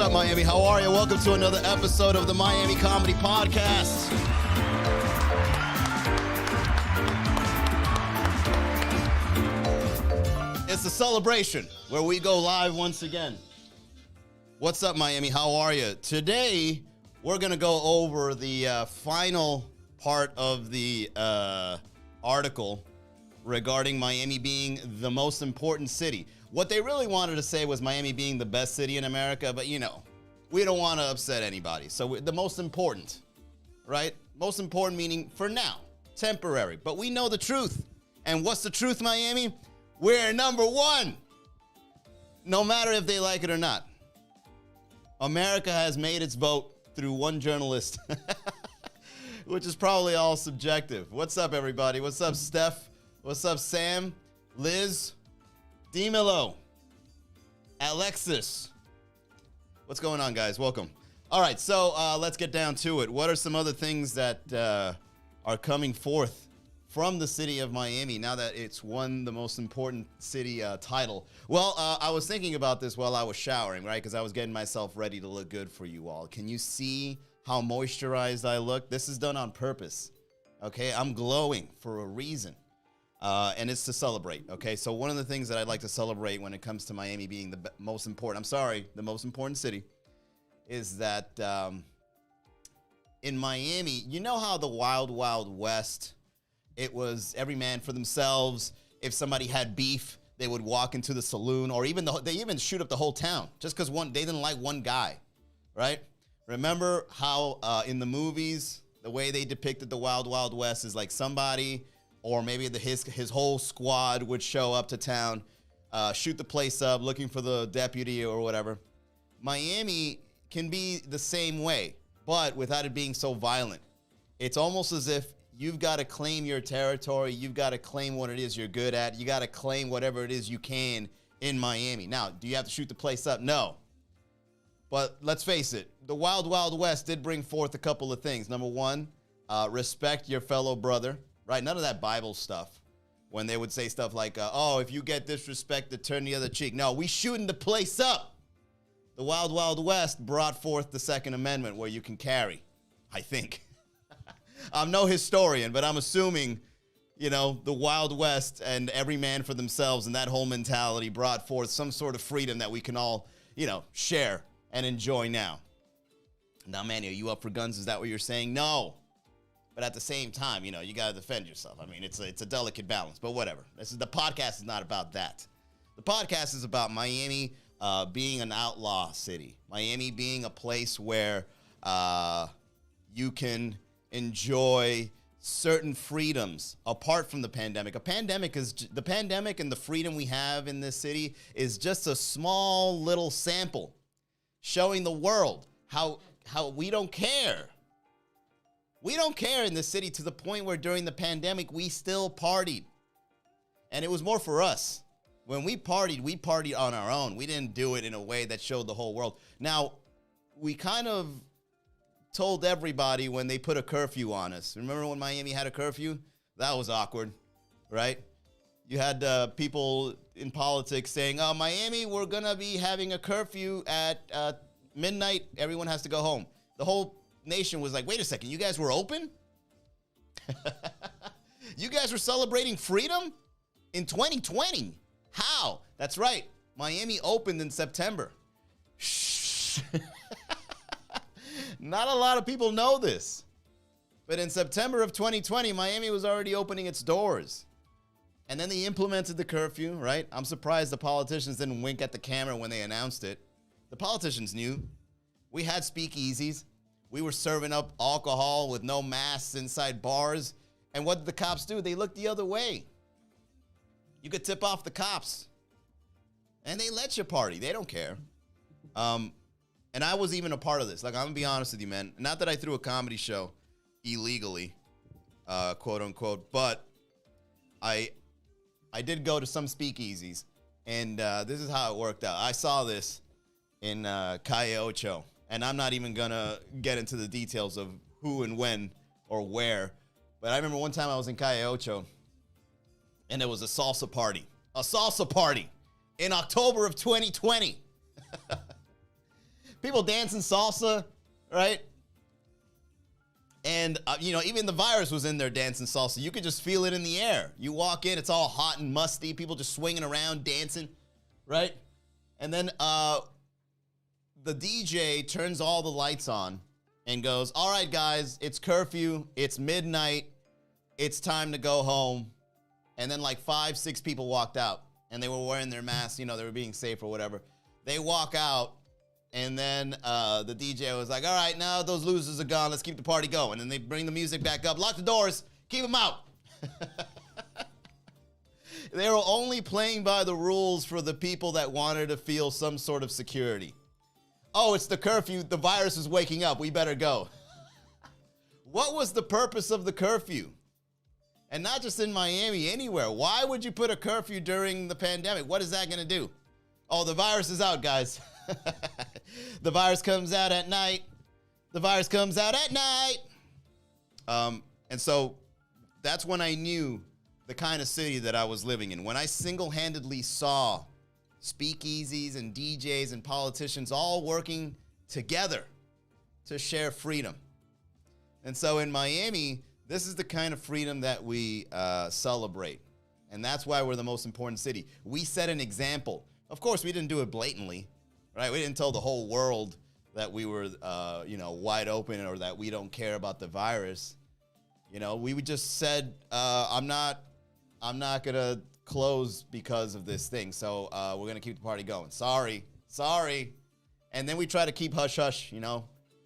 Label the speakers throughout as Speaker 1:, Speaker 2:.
Speaker 1: up, Miami? How are you? Welcome to another episode of the Miami Comedy Podcast. It's a celebration where we go live once again. What's up, Miami? How are you? Today, we're going to go over the final part of the article regarding Miami being the most important city. What they really wanted to say was Miami being the best city in America, but you know, we don't want to upset anybody. So the most important, right? Most important meaning for now, temporary. But we know the truth. And what's the truth, Miami? We're number one. No matter if they like it or not. America has made its vote through one journalist, which is probably all subjective. What's up, everybody? What's up, Steph? What's up, Sam? Liz? Demilo, Alexis. What's going on, guys? Welcome. All right, so let's get down to it. What are some other things that are coming forth from the city of Miami now that it's won the most important city title? Well, I was thinking about this while I was showering, right? Because I was getting myself ready to look good for you all. Can you see how moisturized I look? This is done on purpose, okay? I'm glowing for a reason. And it's to celebrate, okay? So one of the things that I'd like to celebrate when it comes to Miami being the most important, the most important city, is that in Miami, you know how the Wild Wild West, it was every man for themselves. If somebody had beef, they would walk into the saloon, or they even shoot up the whole town just because they didn't like one guy, right? Remember how in the movies, the way they depicted the Wild Wild West is like somebody, or maybe his whole squad would show up to town, shoot the place up, looking for the deputy or whatever. Miami can be the same way, but without it being so violent. It's almost as if you've got to claim your territory. You've got to claim what it is you're good at. You got to claim whatever it is you can in Miami. Now, do you have to shoot the place up? No. But let's face it, the Wild Wild West did bring forth a couple of things. Number one, respect your fellow brother. Right, none of that Bible stuff when they would say stuff like, oh, if you get disrespected, turn the other cheek. No, we shooting the place up. The Wild Wild West brought forth the Second Amendment where you can carry, I think. I'm no historian, but I'm assuming, you know, the Wild West and every man for themselves and that whole mentality brought forth some sort of freedom that we can all, you know, share and enjoy now. Now, Manny, are you up for guns? Is that what you're saying? No. But at the same time, you know, you got to defend yourself. I mean, it's a delicate balance, but whatever. The podcast is not about that. The podcast is about Miami being an outlaw city. Miami being a place where you can enjoy certain freedoms apart from the pandemic. The pandemic and the freedom we have in this city is just a small little sample showing the world how we don't care. We don't care in the city to the point where during the pandemic, we still partied. And it was more for us. When we partied on our own. We didn't do it in a way that showed the whole world. Now, we kind of told everybody when they put a curfew on us. Remember when Miami had a curfew? That was awkward, right? You had people in politics saying, oh, Miami, we're going to be having a curfew at midnight. Everyone has to go home. The whole nation was like, wait a second, you guys were open? You guys were celebrating freedom in 2020? How? That's right. Miami opened in September. Shh. Not a lot of people know this. But in September of 2020, Miami was already opening its doors. And then they implemented the curfew, right? I'm surprised the politicians didn't wink at the camera when they announced it. The politicians knew. We had speakeasies. We were serving up alcohol with no masks inside bars. And what did the cops do? They looked the other way. You could tip off the cops. And they let you party. They don't care. And I was even a part of this. Like, I'm going to be honest with you, man. Not that I threw a comedy show illegally, quote unquote, but I did go to some speakeasies. And this is how it worked out. I saw this in Calle Ocho. And I'm not even going to get into the details of who and when or where. But I remember one time I was in Calle Ocho, and there was a salsa party. A salsa party in October of 2020. People dancing salsa, right? And, even the virus was in there dancing salsa. You could just feel it in the air. You walk in, it's all hot and musty. People just swinging around, dancing, right? And then the DJ turns all the lights on and goes, all right, guys, it's curfew. It's midnight. It's time to go home. And then like 5, 6 people walked out, and they were wearing their masks. They were being safe or whatever. They walk out, and then the DJ was like, all right, now those losers are gone. Let's keep the party going. And they bring the music back up. Lock the doors. Keep them out. They were only playing by the rules for the people that wanted to feel some sort of security. Oh, it's the curfew. The virus is waking up. We better go. What was the purpose of the curfew? And not just in Miami, anywhere. Why would you put a curfew during the pandemic? What is that going to do? Oh, the virus is out, guys. The virus comes out at night. The virus comes out at night. And so that's when I knew the kind of city that I was living in. When I single-handedly saw speakeasies and DJs and politicians all working together to share freedom. And so in Miami, this is the kind of freedom that we celebrate. And that's why we're the most important city. We set an example. Of course, we didn't do it blatantly, right? We didn't tell the whole world that we were, wide open or that we don't care about the virus. We just said, I'm not going to close because of this thing. So we're going to keep the party going. Sorry. And then we try to keep hush-hush,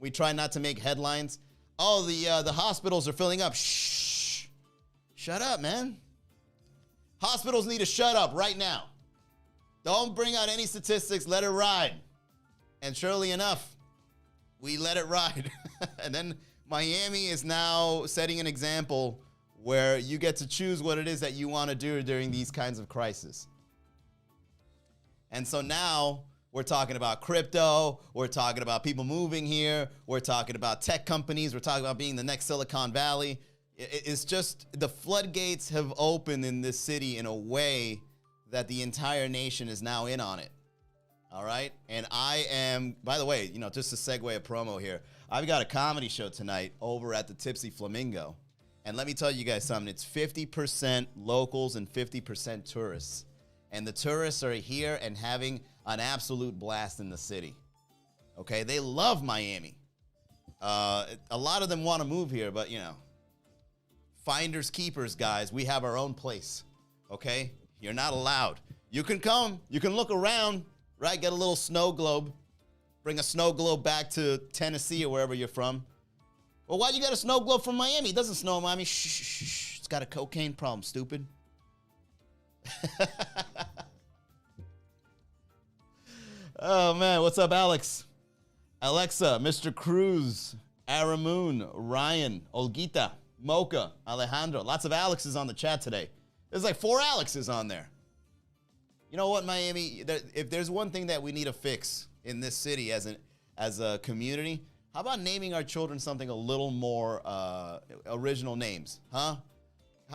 Speaker 1: We try not to make headlines. Oh, the hospitals are filling up. Shh. Shut up, man. Hospitals need to shut up right now. Don't bring out any statistics. Let it ride. And surely enough, we let it ride. And then Miami is now setting an example where you get to choose what it is that you want to do during these kinds of crises. And so now we're talking about crypto. We're talking about people moving here. We're talking about tech companies. We're talking about being the next Silicon Valley. It's just the floodgates have opened in this city in a way that the entire nation is now in on it. All right? And I am, by the way, just to segue a promo here, I've got a comedy show tonight over at the Tipsy Flamingo. And let me tell you guys something. It's 50% locals and 50% tourists. And the tourists are here and having an absolute blast in the city. Okay? They love Miami. A lot of them want to move here, but, finders keepers, guys. We have our own place. Okay? You're not allowed. You can come. You can look around, right? Get a little snow globe. Bring a snow globe back to Tennessee or wherever you're from. Well, why'd you get a snow globe from Miami? It doesn't snow in Miami. Shh. It's got a cocaine problem, stupid. Oh, man. What's up, Alex? Alexa, Mr. Cruz, Aramoon, Ryan, Olgita, Mocha, Alejandro. Lots of Alexes on the chat today. There's like 4 Alexes on there. You know what, Miami? If there's one thing that we need to fix in this city as a community, how about naming our children something a little more original names, huh?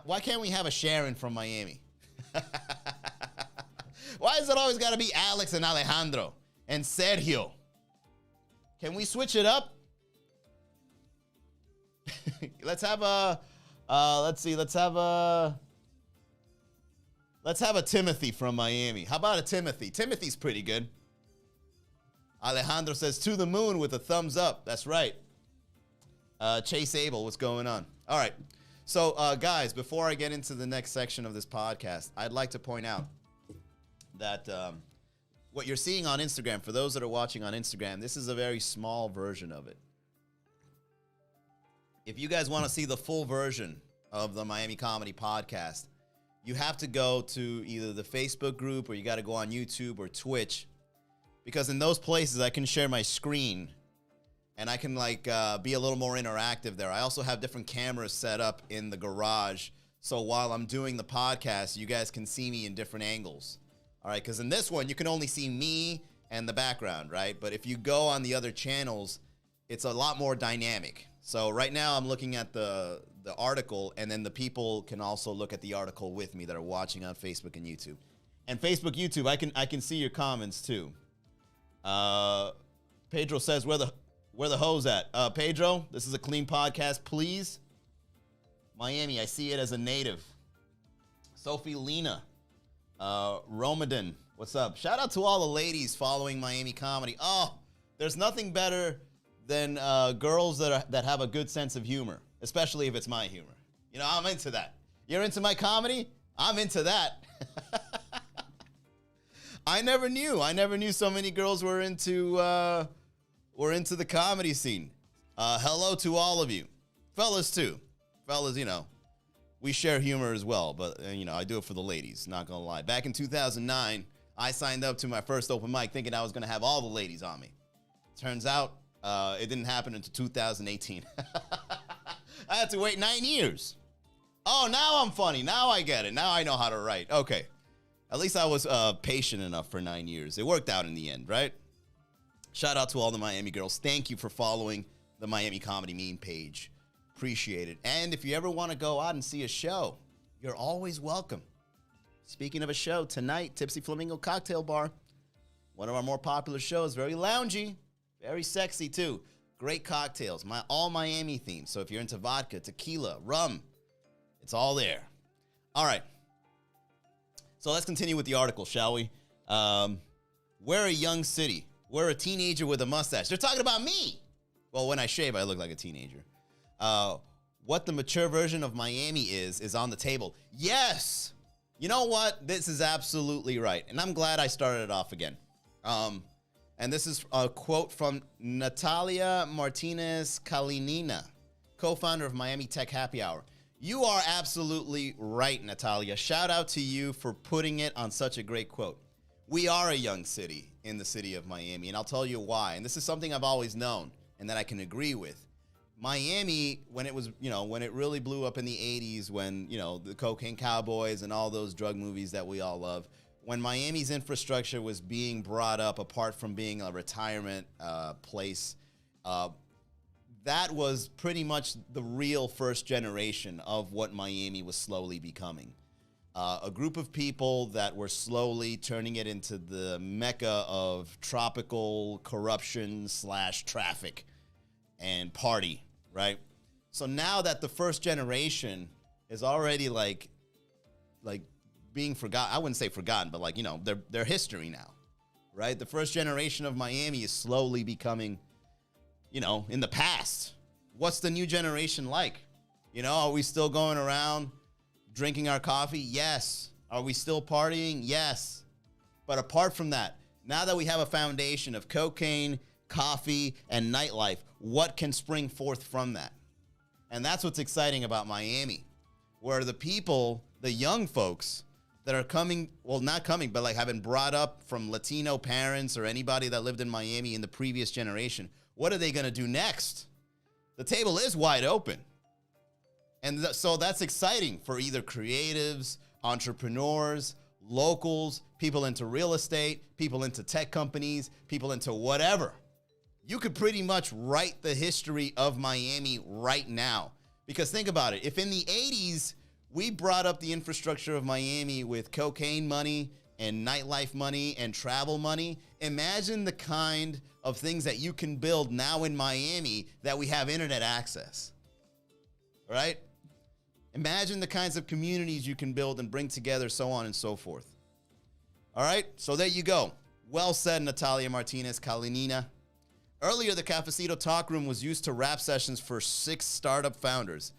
Speaker 1: Why can't we have a Sharon from Miami? Why is it always got to be Alex and Alejandro and Sergio? Can we switch it up? Let's have a Timothy from Miami. How about a Timothy? Timothy's pretty good. Alejandro says, to the moon with a thumbs up. That's right. Chase Abel, what's going on? All right. So, guys, before I get into the next section of this podcast, I'd like to point out that what you're seeing on Instagram, for those that are watching on Instagram, this is a very small version of it. If you guys want to see the full version of the Miami Comedy Podcast, you have to go to either the Facebook group or you got to go on YouTube or Twitch, because in those places I can share my screen and I can be a little more interactive there. I also have different cameras set up in the garage, so while I'm doing the podcast, you guys can see me in different angles. All right, because in this one you can only see me and the background, right? But if you go on the other channels, it's a lot more dynamic. So right now I'm looking at the article, and then the people can also look at the article with me that are watching on Facebook and YouTube. And Facebook, YouTube, I can see your comments too. Pedro says, where the hoes at? Pedro, this is a clean podcast, please. Miami, I see it as a native. Sophie Lena, Romadan, what's up? Shout out to all the ladies following Miami comedy. Oh, there's nothing better than girls that have a good sense of humor, especially if it's my humor. You know, I'm into that. You're into my comedy? I'm into that. I never knew so many girls were into the comedy scene. Hello to all of you. Fellas too. Fellas, you know, we share humor as well, but you know, I do it for the ladies, not gonna lie. Back in 2009, I signed up to my first open mic thinking I was gonna have all the ladies on me. Turns out, it didn't happen until 2018. I had to wait 9 years. Oh, now I'm funny. Now I get it. Now I know how to write. Okay. At least I was patient enough for 9 years. It worked out in the end, right? Shout out to all the Miami girls. Thank you for following the Miami Comedy Meme page. Appreciate it. And if you ever want to go out and see a show, you're always welcome. Speaking of a show, tonight, Tipsy Flamingo Cocktail Bar. One of our more popular shows. Very loungy. Very sexy, too. Great cocktails. All Miami themed. So if you're into vodka, tequila, rum, it's all there. All right. So let's continue with the article, shall we? We're a young city. We're a teenager with a mustache. They're talking about me. Well, when I shave, I look like a teenager. What the mature version of Miami is on the table. Yes. You know what? This is absolutely right. And I'm glad I started it off again. And this is a quote from Natalia Martinez Kalinina, co-founder of Miami Tech Happy Hour. You are absolutely right, Natalia. Shout out to you for putting it on such a great quote. We are a young city in the city of Miami, and I'll tell you why. And this is something I've always known and that I can agree with. Miami, when it was, when it really blew up in the 80s, when, the Cocaine Cowboys and all those drug movies that we all love, when Miami's infrastructure was being brought up, apart from being a retirement place, that was pretty much the real first generation of what Miami was slowly becoming. A group of people that were slowly turning it into the mecca of tropical corruption / traffic and party, right? So now that the first generation is already like being forgotten, I wouldn't say forgotten, but they're history now, right? The first generation of Miami is slowly becoming, in the past. What's the new generation like? Are we still going around drinking our coffee? Yes. Are we still partying? Yes. But apart from that, now that we have a foundation of cocaine, coffee, and nightlife, what can spring forth from that? And that's what's exciting about Miami, where the people, the young folks that are coming, well, not coming, but have been brought up from Latino parents or anybody that lived in Miami in the previous generation, what are they going to do next? The table is wide open. And so that's exciting for either creatives, entrepreneurs, locals, people into real estate, people into tech companies, people into whatever. You could pretty much write the history of Miami right now. Because think about it. If in the 80s, we brought up the infrastructure of Miami with cocaine money and nightlife money and travel money, imagine the kind of things that you can build now in Miami that we have internet access, right? Imagine the kinds of communities you can build and bring together, so on and so forth. All right, so there you go. Well said, Natalia Martinez Kalinina. Earlier, the Cafecito Talk Room was used to rap sessions for 6 startup founders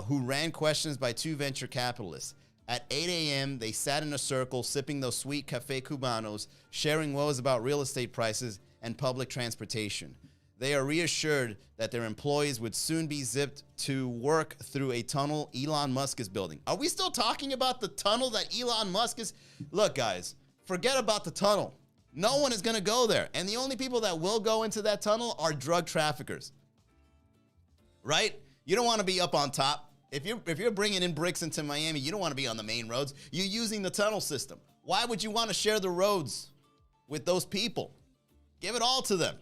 Speaker 1: who ran questions by 2 venture capitalists. At 8 a.m., they sat in a circle, sipping those sweet Café Cubanos, sharing woes about real estate prices and public transportation. They are reassured that their employees would soon be zipped to work through a tunnel Elon Musk is building. Are we still talking about the tunnel that Elon Musk is? Look, guys, forget about the tunnel. No one is going to go there. And the only people that will go into that tunnel are drug traffickers, right? You don't want to be up on top. If you're bringing in bricks into Miami, you don't want to be on the main roads. You're using the tunnel system. Why would you want to share the roads with those people? Give it all to them,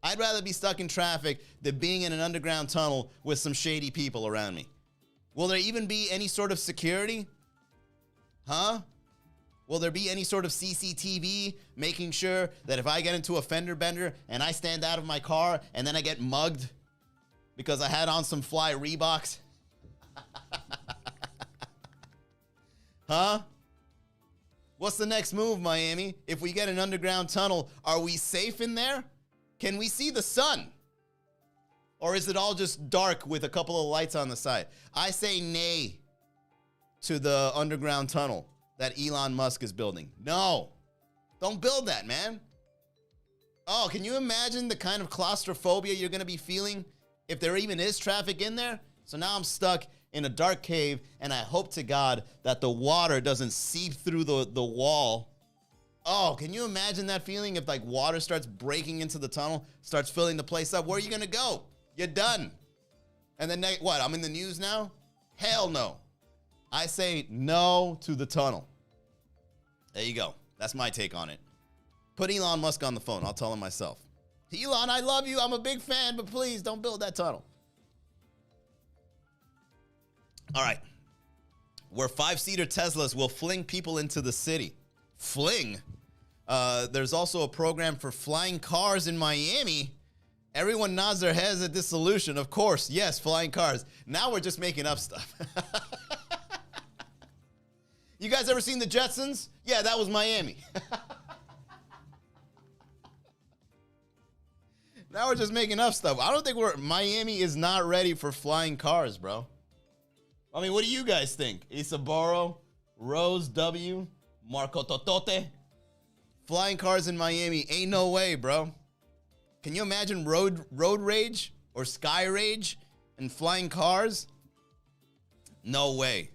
Speaker 1: I'd rather be stuck in traffic than being in an underground tunnel with some shady people around me. Will there even be any sort of security? Huh? Will there be any sort of CCTV making sure that if I get into a fender bender and I stand out of my car and then I get mugged because I had on some fly Reeboks? Huh? What's the next move, Miami? If we get an underground tunnel, are we safe in there? Can we see the sun? Or is it all just dark with a couple of lights on the side? I say nay to the underground tunnel that Elon Musk is building. No, don't build that, man. Oh, can you imagine the kind of claustrophobia you're gonna be feeling if there even is traffic in there? So now I'm stuck in a dark cave, and I hope to God that the water doesn't seep through the wall. Oh, can you imagine that feeling if like water starts breaking into the tunnel, starts filling the place up? Where are you gonna go? You're done. And then what, I'm in the news now? Hell no. I say no to the tunnel. There you go. That's my take on it. Put Elon Musk on the phone. I'll tell him myself. Elon, I love you. I'm a big fan, but please don't build that tunnel. All right. Where 5-seater Teslas will fling people into the city. Fling? There's also a program for flying cars in Miami. Everyone nods their heads at this solution. Of course, yes, flying cars. Now we're just making up stuff. You guys ever seen the Jetsons? Yeah, that was Miami. Now we're just making up stuff. I don't think Miami is not ready for flying cars, bro. I mean, what do you guys think? Isaboro, Rose W, Marco Totote. Flying cars in Miami, ain't no way, bro. Can you imagine road rage or sky rage and flying cars? No way.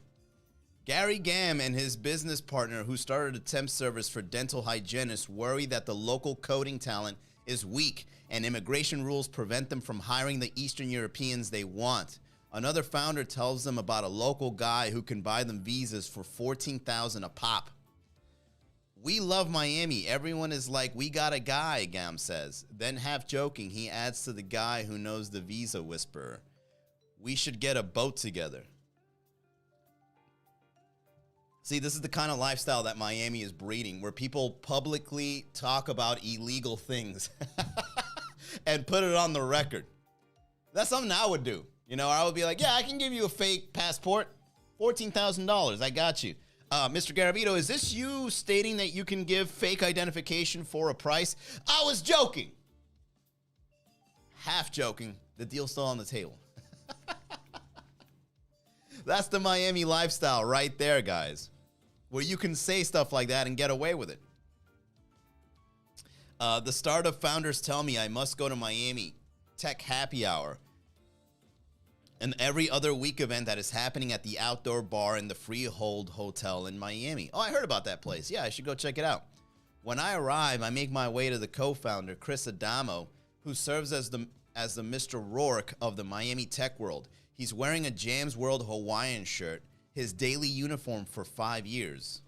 Speaker 1: Gary Gam and his business partner, who started a temp service for dental hygienists, worry that the local coding talent is weak and immigration rules prevent them from hiring the Eastern Europeans they want. Another founder tells them about a local guy who can buy them visas for $14,000 a pop. We love Miami. Everyone is like, we got a guy, Gam says. Then half joking, he adds to the guy who knows the visa whisperer. We should get a boat together. See, this is the kind of lifestyle that Miami is breeding, where people publicly talk about illegal things and put it on the record. That's something I would do. You know, I would be like, yeah, I can give you a fake passport, $14,000, I got you. Mr. Garavito, is this you stating that you can give fake identification for a price? I was joking. Half joking. The deal's still on the table. That's the Miami lifestyle right there, guys, where you can say stuff like that and get away with it. The startup founders tell me I must go to Miami Tech Happy Hour, and every other week event that is happening at the outdoor bar in the Freehold Hotel in Miami. Oh, I heard about that place. Yeah, I should go check it out. When I arrive, I make my way to the co-founder, Chris Adamo, who serves as the Mr. Rourke of the Miami tech world. He's wearing a Jams World Hawaiian shirt, his daily uniform for 5 years.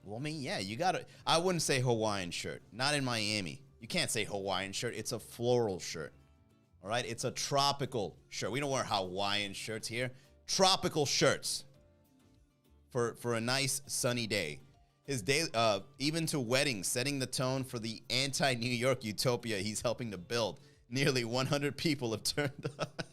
Speaker 1: Well, I mean, yeah, you gotta, I wouldn't say Hawaiian shirt, not in Miami. You can't say Hawaiian shirt, it's a floral shirt. All right, it's a tropical shirt. We don't wear Hawaiian shirts here. Tropical shirts for a nice sunny day. His day, even to weddings, setting the tone for the anti-New York utopia he's helping to build. Nearly 100 people have turned up.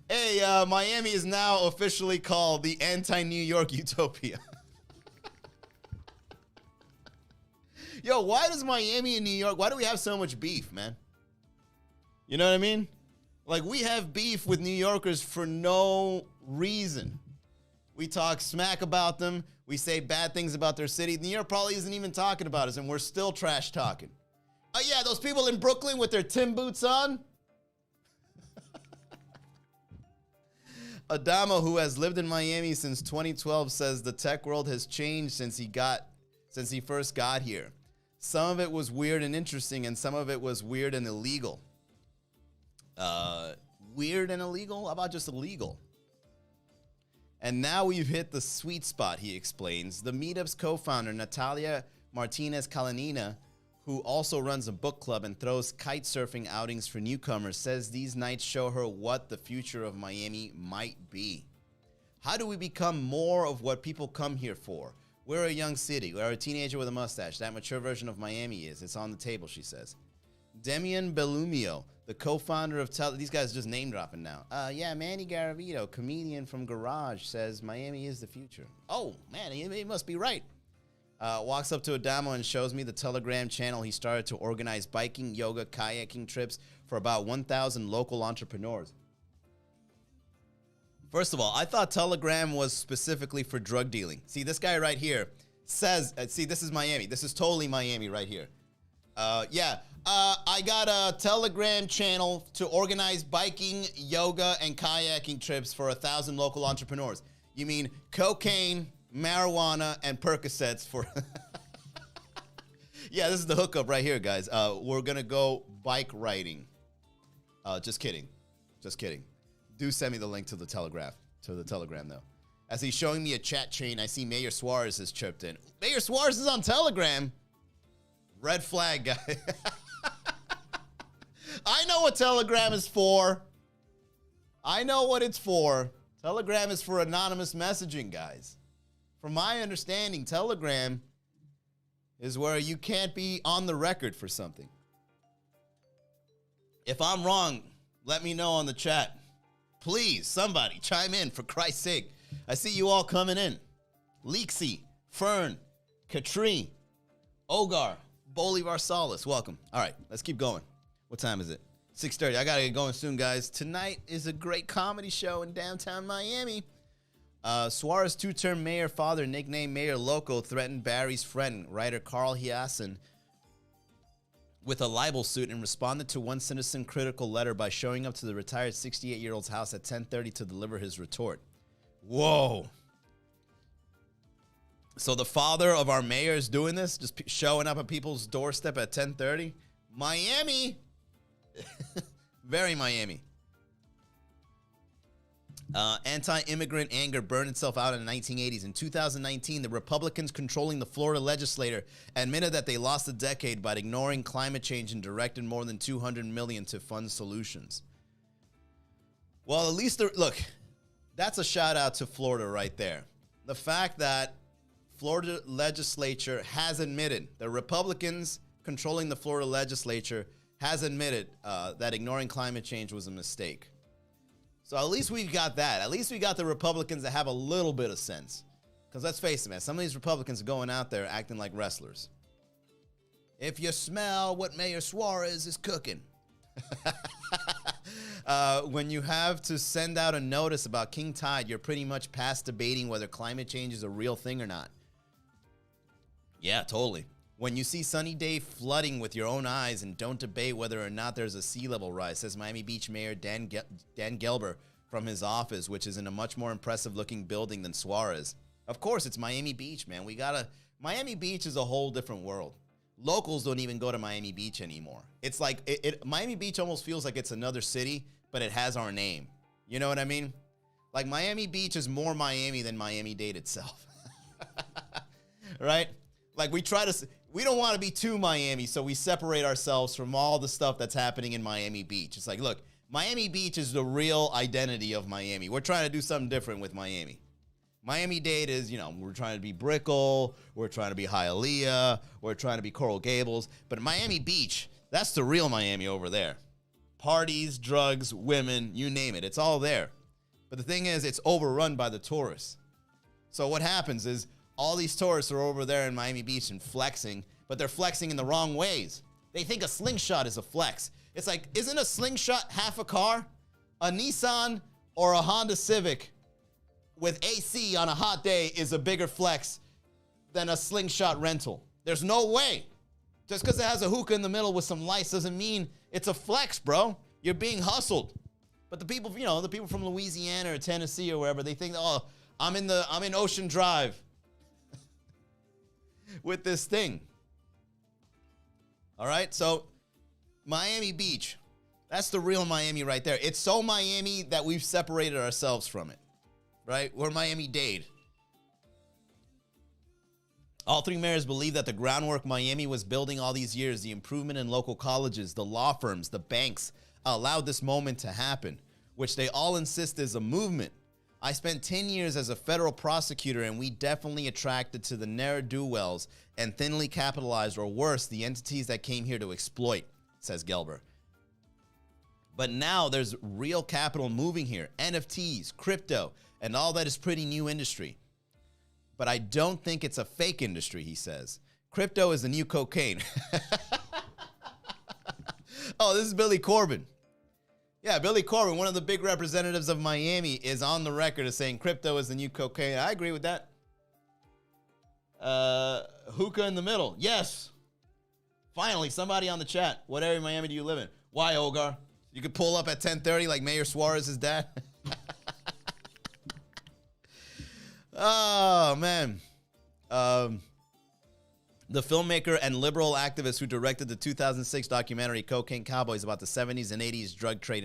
Speaker 1: Hey, Miami is now officially called the anti-New York utopia. Yo, why does Miami and New York, why do we have so much beef, man? You know what I mean? Like, we have beef with New Yorkers for no reason. We talk smack about them. We say bad things about their city. New York probably isn't even talking about us, and we're still trash talking. Oh, yeah, those people in Brooklyn with their Tim boots on? Adamo, who has lived in Miami since 2012, says the tech world has changed since he first got here. Some of it was weird and interesting, and some of it was weird and illegal. Weird and illegal? How about just illegal? And now we've hit the sweet spot, he explains. The Meetup's co-founder, Natalia Martinez-Kalanina, who also runs a book club and throws kite surfing outings for newcomers, says these nights show her what the future of Miami might be. How do we become more of what people come here for? We're a young city. We're a teenager with a mustache. That mature version of Miami is. It's on the table, she says. Demian Bellumio, the co-founder of these guys are just name dropping now. Yeah, Manny Garavito, comedian from Garage, says Miami is the future. Oh, man, he must be right. Walks up to Adamo and shows me the Telegram channel he started to organize biking, yoga, kayaking trips for about 1,000 local entrepreneurs. First of all, I thought Telegram was specifically for drug dealing. See, this guy right here says, see, this is Miami. This is totally Miami right here. I got a Telegram channel to organize biking, yoga, and kayaking trips for 1,000 local entrepreneurs. You mean cocaine, marijuana, and Percocets for... Yeah, this is the hookup right here, guys. We're going to go bike riding. Just kidding. Just kidding. Do send me the link to the Telegram, though. As he's showing me a chat chain, I see Mayor Suarez has chirped in. Mayor Suarez is on Telegram. Red flag, guy. I know what Telegram is for. I know what it's for. Telegram is for anonymous messaging, guys. From my understanding, Telegram is where you can't be on the record for something. If I'm wrong, let me know on the chat. Please, somebody, chime in, for Christ's sake. I see you all coming in. Leaksy, Fern, Katrine, Ogar, Bolivar Salas, welcome. All right, let's keep going. What time is it? 6:30. I got to get going soon, guys. Tonight is a great comedy show in downtown Miami. Suarez two-term mayor father, nicknamed Mayor Loco, threatened Barry's friend, writer Carl Hiassen, with a libel suit and responded to one citizen critical letter by showing up to the retired 68-year-old's house at 10:30 to deliver his retort. Whoa. So the father of our mayor is doing this, just showing up at people's doorstep at 10:30? Miami. Very Miami. Anti-immigrant anger burned itself out in the 1980s. In 2019, the Republicans controlling the Florida legislature admitted that they lost a decade by ignoring climate change and directed more than $200 million to fund solutions. Well, at least, look, that's a shout out to Florida right there. The fact that Florida legislature has admitted, the Republicans controlling the Florida legislature has admitted that ignoring climate change was a mistake. So at least we got that. At least we got the Republicans that have a little bit of sense. Because let's face it, man, some of these Republicans are going out there acting like wrestlers. If you smell what Mayor Suarez is cooking. When you have to send out a notice about King Tide, you're pretty much past debating whether climate change is a real thing or not. Yeah, totally. When you see sunny day flooding with your own eyes and don't debate whether or not there's a sea level rise, says Miami Beach Mayor Dan Gelber from his office, which is in a much more impressive looking building than Suarez. Of course, it's Miami Beach, man. Miami Beach is a whole different world. Locals don't even go to Miami Beach anymore. It's like, Miami Beach almost feels like it's another city, but it has our name. You know what I mean? Like Miami Beach is more Miami than Miami-Dade itself. Right? Like we don't want to be too Miami, so we separate ourselves from all the stuff that's happening in Miami Beach. It's like, look, Miami Beach is the real identity of Miami. We're trying to do something different with Miami. Miami-Dade is, we're trying to be Brickell, we're trying to be Hialeah, we're trying to be Coral Gables. But Miami Beach, that's the real Miami over there. Parties, drugs, women, you name it. It's all there. But the thing is, it's overrun by the tourists. So what happens is, all these tourists are over there in Miami Beach and flexing, but they're flexing in the wrong ways. They think a slingshot is a flex. It's like, isn't a slingshot half a car? A Nissan or a Honda Civic with AC on a hot day is a bigger flex than a slingshot rental. There's no way. Just because it has a hookah in the middle with some lights doesn't mean it's a flex, bro. You're being hustled. But the people, the people from Louisiana or Tennessee or wherever, they think, oh, I'm in Ocean Drive with this thing. All right, so Miami Beach, that's the real Miami right there. It's so Miami that we've separated ourselves from it, right? We're Miami-Dade. All three mayors believe that the groundwork Miami was building all these years, the improvement in local colleges, the law firms, the banks, allowed this moment to happen, which they all insist is a movement. I spent 10 years as a federal prosecutor, and we definitely attracted to the ne'er-do-wells and thinly capitalized, or worse, the entities that came here to exploit, says Gelber. But now there's real capital moving here, NFTs, crypto, and all that is pretty new industry. But I don't think it's a fake industry, he says. Crypto is the new cocaine. Oh, this is Billy Corbin. Yeah, Billy Corbin, one of the big representatives of Miami, is on the record as saying crypto is the new cocaine. I agree with that. Hookah in the middle. Yes. Finally, somebody on the chat. What area of Miami do you live in? Why, Ogar? You could pull up at 10:30 like Mayor Suarez's dad. Oh, man. The filmmaker and liberal activist who directed the 2006 documentary Cocaine Cowboys about the 70s and 80s drug trade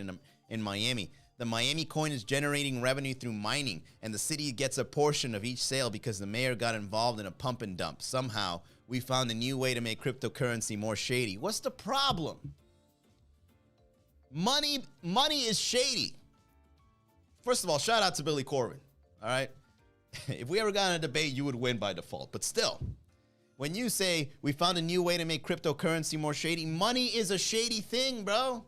Speaker 1: in Miami. The Miami coin is generating revenue through mining, and the city gets a portion of each sale because the mayor got involved in a pump and dump. Somehow, we found a new way to make cryptocurrency more shady. What's the problem? Money is shady. First of all, shout out to Billy Corbin, all right? If we ever got in a debate, you would win by default, but still. When you say we found a new way to make cryptocurrency more shady, money is a shady thing, bro.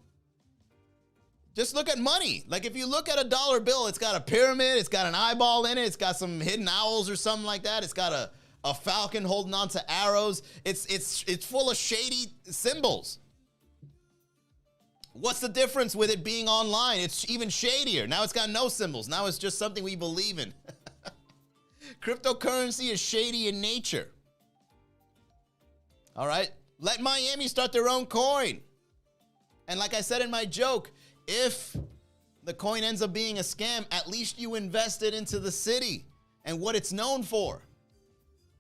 Speaker 1: Just look at money. Like if you look at a dollar bill, it's got a pyramid, it's got an eyeball in it, it's got some hidden owls or something like that. It's got a falcon holding on to arrows. It's full of shady symbols. What's the difference with it being online? It's even shadier. Now it's got no symbols. Now it's just something we believe in. Cryptocurrency is shady in nature. All right, let Miami start their own coin. And like I said in my joke, if the coin ends up being a scam, at least you invested into the city and what it's known for.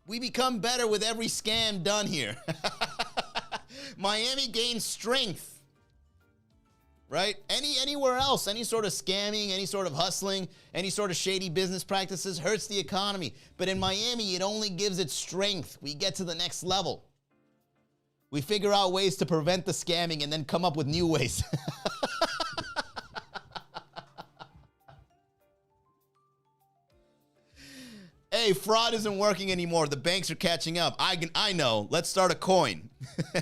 Speaker 1: We become better with every scam done here. Miami gains strength, right? Anywhere else, any sort of scamming, any sort of hustling, any sort of shady business practices hurts the economy. But in Miami, it only gives it strength. We get to the next level. We figure out ways to prevent the scamming and then come up with new ways. Hey, fraud isn't working anymore. The banks are catching up. I know. Let's start a coin.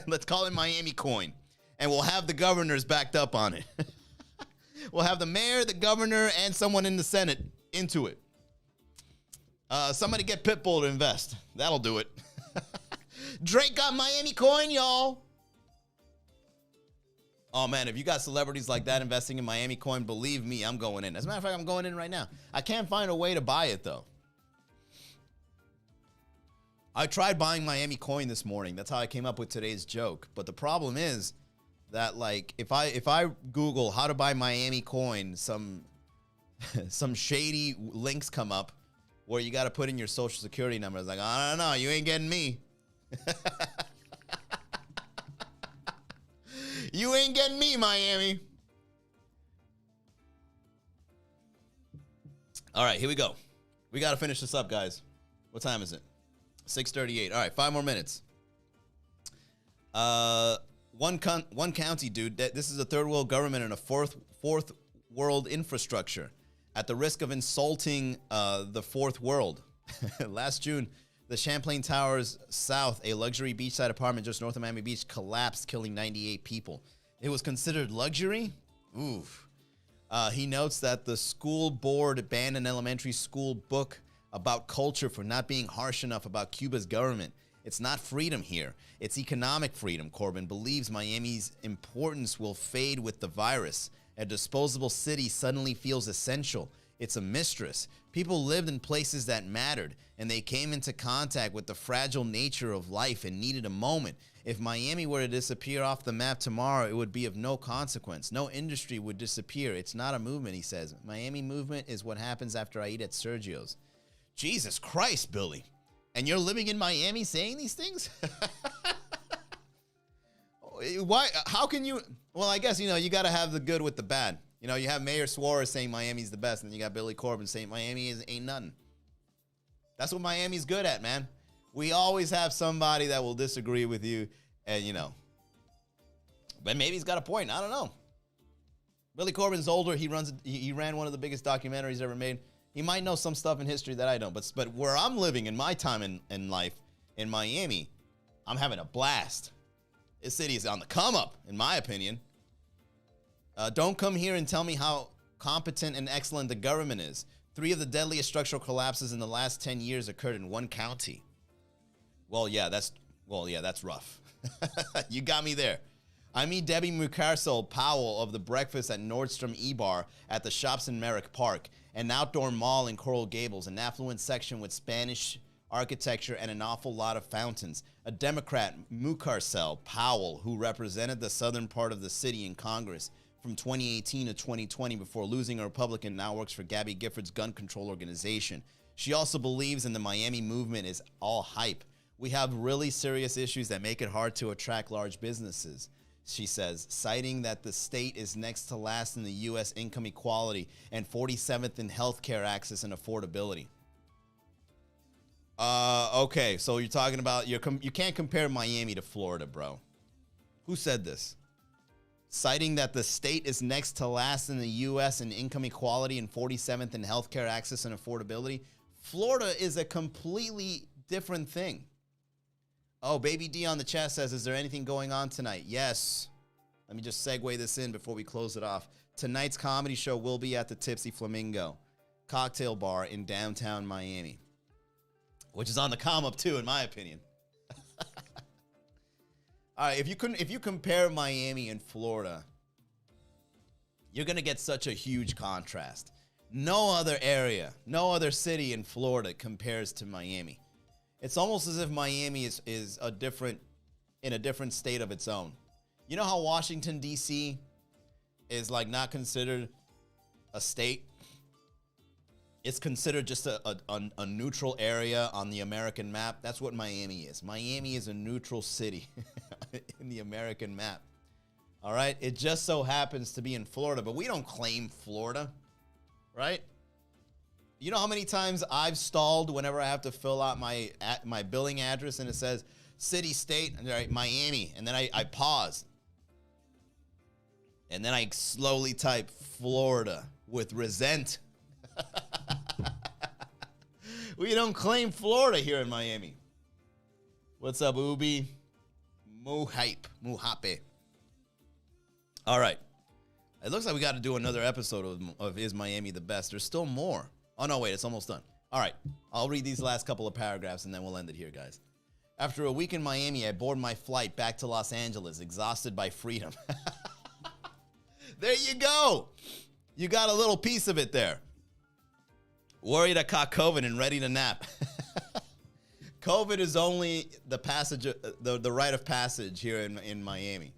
Speaker 1: Let's call it Miami Coin. And we'll have the governors backed up on it. We'll have the mayor, the governor, and someone in the Senate into it. Somebody get Pitbull to invest. That'll do it. Drake got Miami Coin, y'all. Oh, man, if you got celebrities like that investing in Miami Coin, believe me, I'm going in. As a matter of fact, I'm going in right now. I can't find a way to buy it, though. I tried buying Miami Coin this morning. That's how I came up with today's joke. But the problem is that, like, if I Google how to buy Miami Coin, some shady links come up where you got to put in your social security number. It's like, I don't know, you ain't getting me. You ain't getting me, Miami. All right, here we go. We got to finish this up, guys. What time is it? 6:38. All right, 5 more minutes. One county, dude. This is a third world government and a fourth world infrastructure. At the risk of insulting the fourth world, last June, the Champlain Towers South, a luxury beachside apartment just north of Miami Beach, collapsed, killing 98 people. It was considered luxury? Oof. He notes that the school board banned an elementary school book about culture for not being harsh enough about Cuba's government. It's not freedom here. It's economic freedom. Corbin believes Miami's importance will fade with the virus. A disposable city suddenly feels essential. It's a mistress. People lived in places that mattered, and they came into contact with the fragile nature of life and needed a moment. If Miami were to disappear off the map tomorrow, it would be of no consequence. No industry would disappear. It's not a movement, he says. Miami movement is what happens after I eat at Sergio's. Jesus Christ, Billy. And you're living in Miami saying these things? Why? How can you? Well, I guess, you got to have the good with the bad. You have Mayor Suarez saying Miami's the best, and you got Billy Corbin saying Miami ain't nothing. That's what Miami's good at, man. We always have somebody that will disagree with you, and, but maybe he's got a point. I don't know. Billy Corbin's older. He ran one of the biggest documentaries ever made. He might know some stuff in history that I don't. But where I'm living in my time in life, in Miami, I'm having a blast. This city is on the come up, in my opinion. Don't come here and tell me how competent and excellent the government is. 3 of the deadliest structural collapses in the last 10 years occurred in one county. Well, yeah, that's rough. You got me there. I meet Debbie Mucarsel Powell of the breakfast at Nordstrom E-Bar at the Shops in Merrick Park, an outdoor mall in Coral Gables, an affluent section with Spanish architecture and an awful lot of fountains. A Democrat, Mucarsel Powell, who represented the southern part of the city in Congress from 2018 to 2020 before losing a Republican, now works for Gabby Gifford's gun control organization. She also believes in the Miami movement is all hype. We have really serious issues that make it hard to attract large businesses, she says, citing that the state is next to last in the U.S. income equality and 47th in healthcare access and affordability. Okay, so you're talking about, you can't compare Miami to Florida, bro. Who said this? Citing that the state is next to last in the U.S. in income equality and 47th in healthcare access and affordability. Florida is a completely different thing. Oh, Baby D on the chat says, is there anything going on tonight? Yes. Let me just segue this in before we close it off. Tonight's comedy show will be at the Tipsy Flamingo cocktail bar in downtown Miami, which is on the come up too, in my opinion. All right, if you compare Miami and Florida, you're going to get such a huge contrast. No other area, no other city in Florida compares to Miami. It's almost as if Miami is in a different state of its own. You know how Washington, D.C. is like not considered a state? It's considered just a neutral area on the American map. That's what Miami is. Miami is a neutral city in the American map. All right? It just so happens to be in Florida, but we don't claim Florida, right? You know how many times I've stalled whenever I have to fill out my billing address and it says city, state, and right, Miami, and then I pause. And then I slowly type Florida with resent. We don't claim Florida here in Miami. What's up, Ubi? Muhape. All right. It looks like we got to do another episode of Is Miami the Best? There's still more. Oh, no, wait, it's almost done. All right. I'll read these last couple of paragraphs and then we'll end it here, guys. After a week in Miami, I board my flight back to Los Angeles, exhausted by freedom. There you go. You got a little piece of it there. Worried I caught COVID and ready to nap. COVID is only the passage, the rite of passage here in Miami.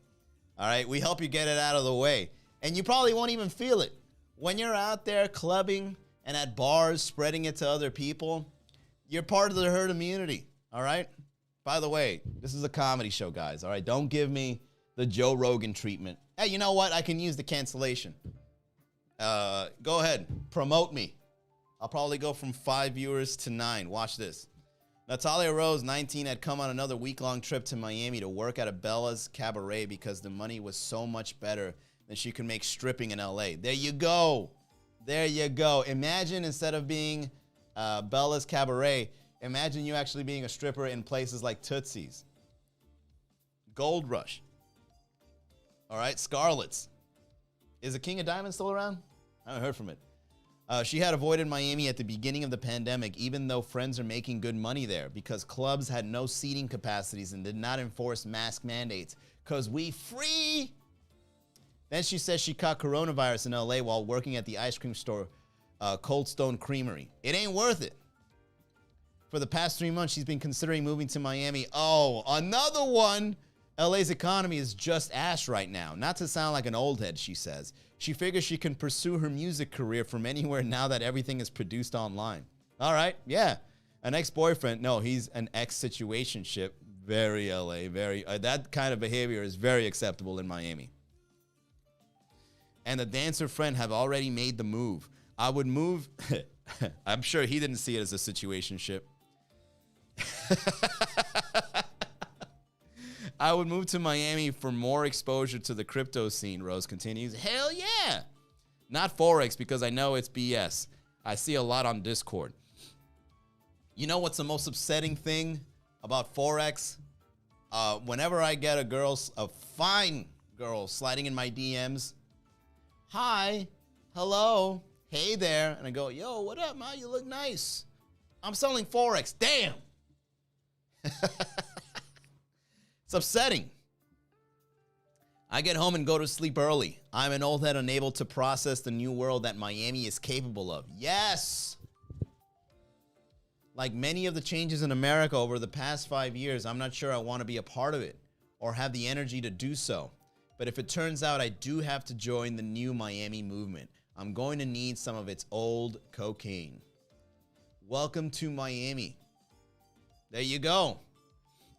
Speaker 1: All right, we help you get it out of the way. And you probably won't even feel it. When you're out there clubbing and at bars spreading it to other people, you're part of the herd immunity, all right? By the way, this is a comedy show, guys, all right? Don't give me the Joe Rogan treatment. Hey, you know what? I can use the cancellation. Go ahead, promote me. I'll probably go from 5 viewers to 9. Watch this. Natalia Rose, 19, had come on another week-long trip to Miami to work at a Bella's Cabaret because the money was so much better than she could make stripping in L.A. There you go. There you go. Imagine instead of being Bella's Cabaret, imagine you actually being a stripper in places like Tootsie's, Gold Rush. All right, Scarlett's. Is the King of Diamonds still around? I haven't heard from it. She had avoided Miami at the beginning of the pandemic, even though friends are making good money there, because clubs had no seating capacities and did not enforce mask mandates. Because we free. Then she says she caught coronavirus in LA while working at the ice cream store, Cold Stone Creamery. It ain't worth it. For the past 3 months, she's been considering moving to Miami. Oh, another one. LA's economy is just ash right now. Not to sound like an old head, she says. She figures she can pursue her music career from anywhere now that everything is produced online. All right, yeah. An ex-boyfriend, no, he's an ex-situationship. Very LA, very, that kind of behavior is very acceptable in Miami. And the dancer friend have already made the move. I would move, I'm sure he didn't see it as a situationship. I would move to Miami for more exposure to the crypto scene, Rose continues. Hell yeah. Not Forex because I know it's BS. I see a lot on Discord. You know what's the most upsetting thing about Forex? Whenever I get a fine girl sliding in my DMs, hi, hello, hey there, and I go, yo, what up, ma? You look nice. I'm selling Forex. Damn. It's upsetting. I get home and go to sleep early. I'm an old head unable to process the new world that Miami is capable of. Yes. Like many of the changes in America over the past 5 years, I'm not sure I want to be a part of it or have the energy to do so. But if it turns out I do have to join the new Miami movement, I'm going to need some of its old cocaine. Welcome to Miami. There you go.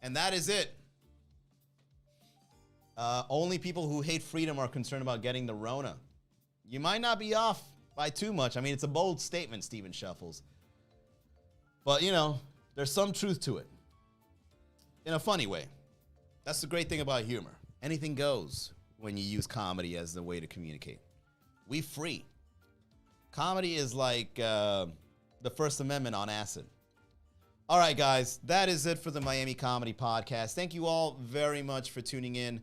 Speaker 1: And that is it. Only people who hate freedom are concerned about getting the Rona. You might not be off by too much. I mean, it's a bold statement, Stephen Shuffles. But, you know, there's some truth to it. In a funny way. That's the great thing about humor. Anything goes when you use comedy as the way to communicate. We free. Comedy is like the First Amendment on acid. All right, guys, that is it for the Miami Comedy Podcast. Thank you all very much for tuning in.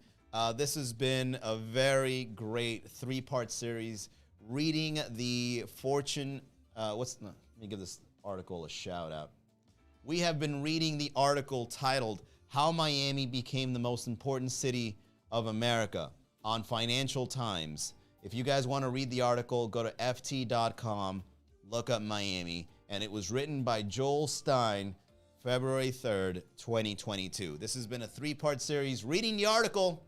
Speaker 1: This has been a very great 3-part series reading the Fortune. Let me give this article a shout out. We have been reading the article titled How Miami Became the Most Important City of America on Financial Times. If you guys want to read the article, go to ft.com, look up Miami, and it was written by Joel Stein, February 3rd, 2022. This has been a 3-part series, reading the article,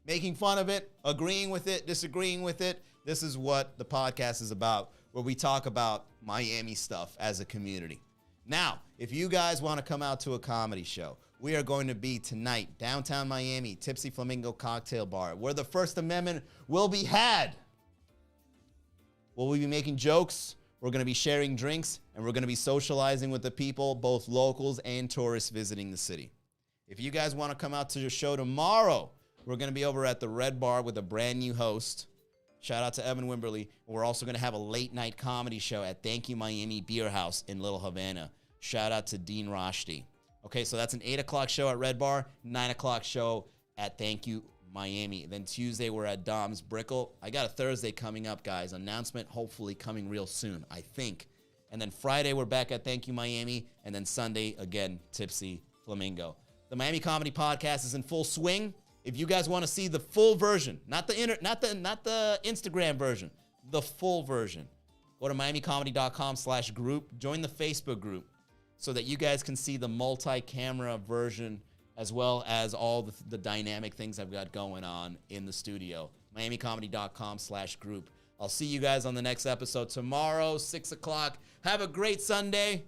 Speaker 1: making fun of it, agreeing with it, disagreeing with it. This is what the podcast is about, where we talk about Miami stuff as a community. Now, if you guys want to come out to a comedy show, we are going to be tonight, downtown Miami, Tipsy Flamingo Cocktail Bar, where the First Amendment will be had. Will we be making jokes? We're going to be sharing drinks, and we're going to be socializing with the people, both locals and tourists visiting the city. If you guys want to come out to the show tomorrow, we're going to be over at the Red Bar with a brand new host. Shout out to Evan Wimberly. We're also going to have a late night comedy show at Thank You Miami Beer House in Little Havana. Shout out to Dean Roshdi. Okay, so that's an 8 o'clock show at Red Bar, 9 o'clock show at Thank You Miami. Then Tuesday, we're at Dom's Brickle. I got a Thursday coming up, guys. Announcement hopefully coming real soon, I think. And then Friday, we're back at Thank You Miami. And then Sunday, again, Tipsy Flamingo. The Miami Comedy Podcast is in full swing. If you guys want to see the full version, not the Instagram version, the full version, go to miamicomedy.com/group. Join the Facebook group so that you guys can see the multi-camera version as well as all the dynamic things I've got going on in the studio. miamicomedy.com/group. I'll see you guys on the next episode tomorrow, 6 o'clock. Have a great Sunday.